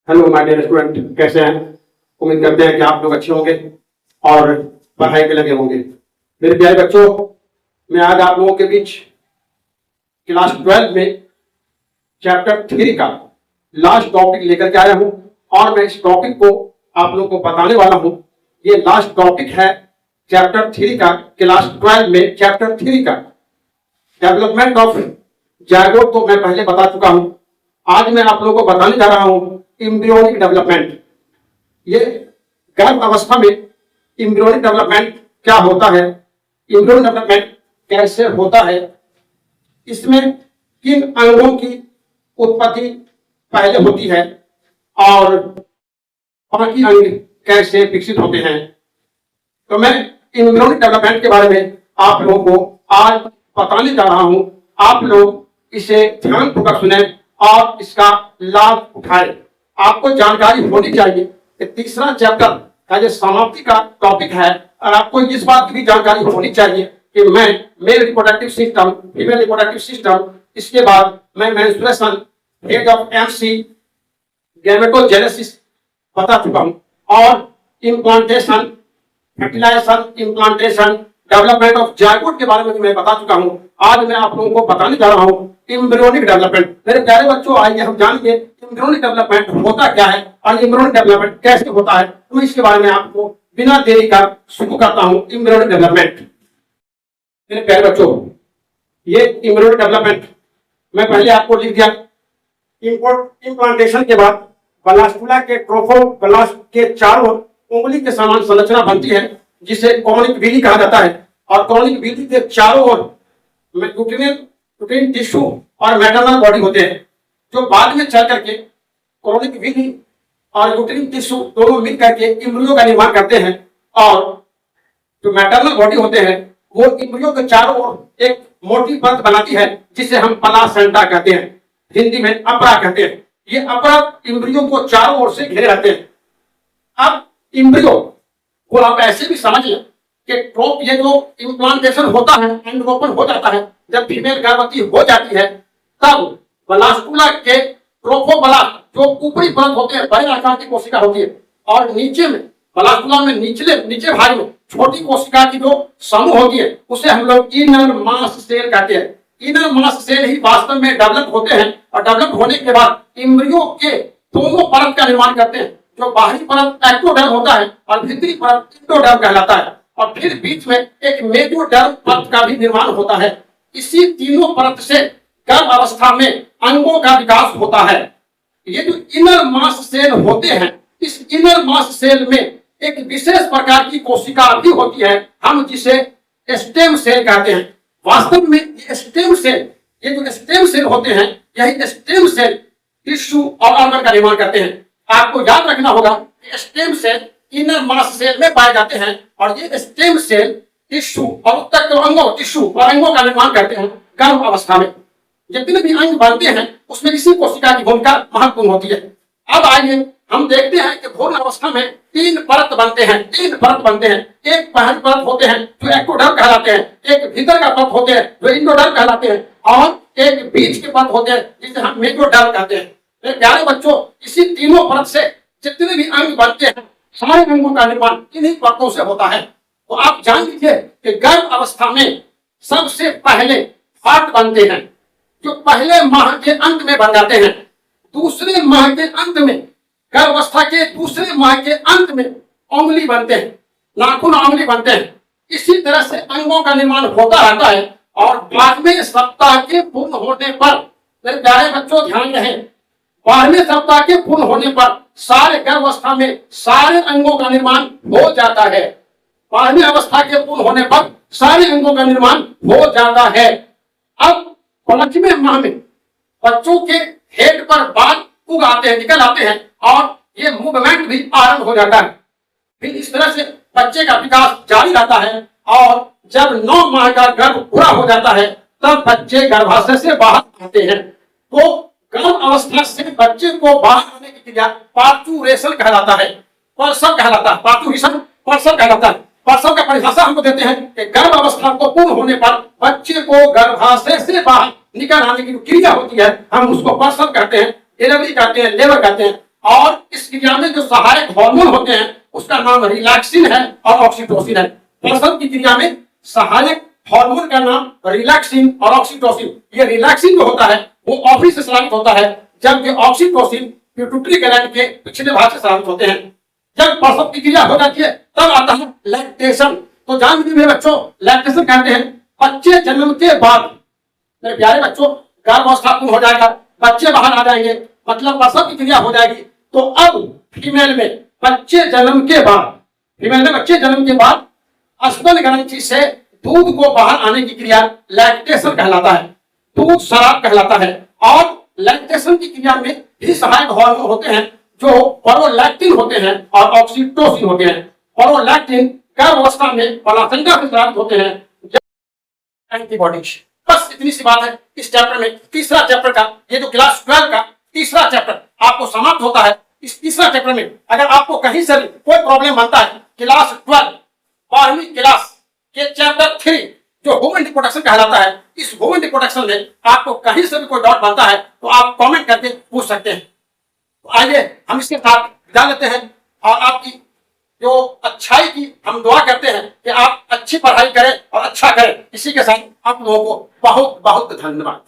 Hello my dear student, कैसे हैं? उम्मीद करते हैं कि आप लोग अच्छे होंगे और पढ़ाई में लगे होंगे। मेरे प्यारे बच्चों, मैं आज आप लोगों के बीच क्लास 12 में चैप्टर 3 का लास्ट टॉपिक लेकर के आया हूं और मैं इस टॉपिक को आप लोगों को बताने वाला हूं। ये लास्ट टॉपिक है चैप्टर 3 का, क्लास 12 में चैप्टर 3 का डेवलपमेंट ऑफ जायगोट को मैं पहले बता चुका हूं। आज मैं आप लोगों को बताने जा रहा हूं एम्ब्रियोनिक डेवलपमेंट। ये गर्भ अवस्था में एम्ब्रियोनिक डेवलपमेंट क्या होता है, एम्ब्रियोनिक डेवलपमेंट कैसे होता है, इसमें किन अंगों की उत्पत्ति पहले होती है और बाकी अंग कैसे विकसित होते हैं। तो मैं एम्ब्रियोनिक डेवलपमेंट के बारे में आप लोगों को आज बताने जा रहा हूं। आप लोग इसे ध्यानपूर्वक सुने और इसका लाभ उठाएं। आपको जानकारी होनी चाहिए कि तीसरा चैप्टर का जो समाप्ति का टॉपिक है, और आपको इस बात की भी जानकारी होनी चाहिए कि मैं male reproductive system, female reproductive system, इसके बाद मैं menstruation, head of MC, gametogenesis बता चुका हूं और implantation, fertilisation, implantation, development of zygote के बारे में भी मैं बता चुका हूं। आज मैं आप लोगों को बताने जा रहा हूं एम्ब्रियोनिक डेवलपमेंट। मेरे प्यारे बच्चों, आइए हम जानेंगे एम्ब्रियोनिक डेवलपमेंट होता क्या है और एम्ब्रियोनिक डेवलपमेंट कैसे होता है। तो इसके बारे में आपको बिना देरी का शुरू करता हूं एम्ब्रियोनिक डेवलपमेंट। मेरे प्यारे बच्चों, ये एम्ब्रियोनिक डेवलपमेंट मैं पहले आपको लिख दिया। इम्प्लांटेशन के बाद ब्लास्टुला के ट्रोफोब्लास्ट के चारों उंगली के समान संरचना बनती है जिसे कॉनिक विली कहा जाता है, और कॉनिक विली के चारों ओर यूट्राइन टिश्यू और मैटरनल बॉडी होते हैं, जो बाद में चल करके कॉनिक विली और यूट्राइन टिश्यू दोनों मिल करके एम्ब्रियो का निर्माण करते हैं। और जो मैटरनल बॉडी होते हैं वो एम्ब्रियो के चारों ओर एक मोटी परत बनाती है जिसे हम प्लासेंटा कहते हैं, हिंदी में अपरा कहते हैं। ये अपरा एम्ब्रियो को चारों ओर से घेरे रहते हैं। अब एम्ब्रियो को आप ऐसे भी समझिए कि ये जो इम्प्लांटेशन होता है, एंड ओपन हो जाता है, जब फीमेल गर्भवती हो जाती है तब ब्लास्टुला के ट्रोफोब्लास्ट जो ऊपरी परत होते हैं, बड़े आकार की कोशिका होती है, और नीचे में ब्लास्टुला में नीचे भाग में छोटी कोशिका की जो समूह होती है उसे हम लोग इनर मास सेल कहते हैं। इनर मास सेल ही वास्तव में डेवलप होते हैं और डेवलप होने के बाद एम्ब्रियो के दोनों परत का निर्माण करते हैं। जो बाहरी परत एक्टोडर्म होता है और भीतरी परत इंडोडर्म कहलाता है, और फिर बीच में एक मेसोडर्म परत का भी निर्माण होता है। इसी तीनों परत से गर्भ अवस्था में अंगों का विकास होता है। ये जो इनर मास सेल होते हैं, इस इनर मास सेल में एक विशेष प्रकार की कोशिका भी होती है, हम जिसे स्टेम सेल कहते हैं। वास्तव में ये स्टेम सेल, ये जो स्टेम सेल होते हैं, यही स्टेम सेल टिश्यू और ऑर्गन का निर्माण करते हैं। आपको याद रखना होगा कि stem cell inner mass cell में पाए जाते हैं और ये स्टेम सेल टिश्यू और उत्तक अंगों, टिश्यू और अंगों का निर्माण करते हैं गर्भ अवस्था में। जितने भी अंग बनते हैं उसमें इसी कोशिका की भूमिका महत्वपूर्ण होती है। अब आइए हम देखते हैं कि भ्रूण अवस्था में तीन परत बनते हैं। एक बाहरी परत होते हैं जो एक्टोडर्म कहलाते हैं, एक भीतर का परत होते हैं जो इंडोडर्म कहलाते हैं, और एक बीच के परत होते हैं जिसे हम मेसोडर्म कहते हैं। मेरे प्यारे बच्चों, इसी तीनों परत से जितने भी अंग बनते हैं, सारे अंगों का निर्माण इन्हीं परतों से होता है। तो आप जान लीजिए कि गर्भ अवस्था में सबसे पहले हार्ट बनते हैं, जो पहले माह के अंत में बन जाते हैं। दूसरे माह के अंत में, गर्भावस्था के दूसरे माह के अंत में उंगली बनते हैं, नाखून उंगली बनते हैं। इसी तरह से अंगों का निर्माण होता रहता है और 12वें सप्ताह के पूर्ण होने पर, मेरे प्यारे बच्चों ध्यान रहे, 12वें सप्ताह के पूर्ण होने पर सारे गर्भावस्था में सारे अंगों का निर्माण हो जाता है। 12वें अवस्था के पूर्ण होने पर सारे अंगों का निर्माण हो जाता है। अब 5वें माह में बच्चों के हेड पर बाल उग आते हैं, निकल आते हैं, और ये मूवमेंट भी आरंभ हो जाता है। फिर इस तरह से बच्चे का विकास जारी रहता है, और जब 9 माह का गर्भ पूरा हो जाता है तब बच्चे गर्भाशय से बाहर आते हैं। तो गर्भ अवस्था से बच्चे को बाहर आने की क्रिया पार्चुरेशन कहलाता है, प्रसव कहलाता है, पार्चुरेशन प्रसव कहलाता है। प्रसव का परिभाषा हमको देते हैं कि गर्भ अवस्था को पूर्ण होने पर बच्चे को गर्भाशय से बाहर निकल आने की क्रिया होती है, हम उसको प्रसव कहते हैं, डिलीवरी कहते हैं, लेबर कहते हैं। और इस क्रिया में जो सहायक हार्मोन होते हैं उसका नाम रिलैक्सिन है और ऑक्सीटोसिन है। प्रसव की क्रिया में सहायक हार्मोन का नाम रिलैक्सिन और ऑक्सीटोसिन। ये रिलैक्सिन जो होता है वो ऑवरी से स्रावित होता है, जबकि ऑक्सीटोसिन पिट्यूटरी ग्लैंड के पिछले भाग से स्रावित होते हैं। जब प्रसव की क्रिया हो जाती है तब आता है लैक्टेशन। तो जान लीजिए बच्चों, लैक्टेशन कहते हैं बच्चे जन्म के बाद, मेरे प्यारे बच्चों, गर्भावस्था पूर्ण हो जाएगा, बच्चे बाहर आ जाएंगे, मतलब प्रसव की क्रिया हो जाएगी। तो अब फीमेल में बच्चे जन्म के बाद, फीमेल में बच्चे जन्म के बाद स्तन ग्रंथि से दूध को बाहर आने की क्रिया लैक्टेशन कहलाता है, दूध शराब कहलाता है। और लैक्टेशन की क्रिया में भी सहायक हार्मोन होते हैं जो प्रोलैक्टिन होते हैं और ऑक्सीटोसिन होते हैं। प्रोलैक्टिन गर्भावस्था में प्लासेंटा से स्रावित होते हैं, एंटीबॉडीज। बस इतनी सी बात है इस चैप्टर में। तीसरा चैप्टर का, ये जो क्लास 12 का तीसरा चैप्टर आपको समाप्त होता है। इस तीसरा चैप्टर में अगर आपको कहीं से कोई प्रॉब्लम बनता है, क्लास 12 12वीं क्लास के चैप्टर 3 जो ह्यूमन रिप्रोडक्शन कहलाता है, इस ह्यूमन रिप्रोडक्शन में आपको कहीं से भी कोई डाउट बनता है तो आप कमेंट करके पूछ सकते हैं। तो आइए हम इसके साथ जान लेते हैं और आपकी जो अच्छाई की हम दुआ करते हैं कि आप अच्छी पढ़ाई करें और अच्छा करें। इसी के साथ आप लोगों को बहुत बहुत धन्यवाद।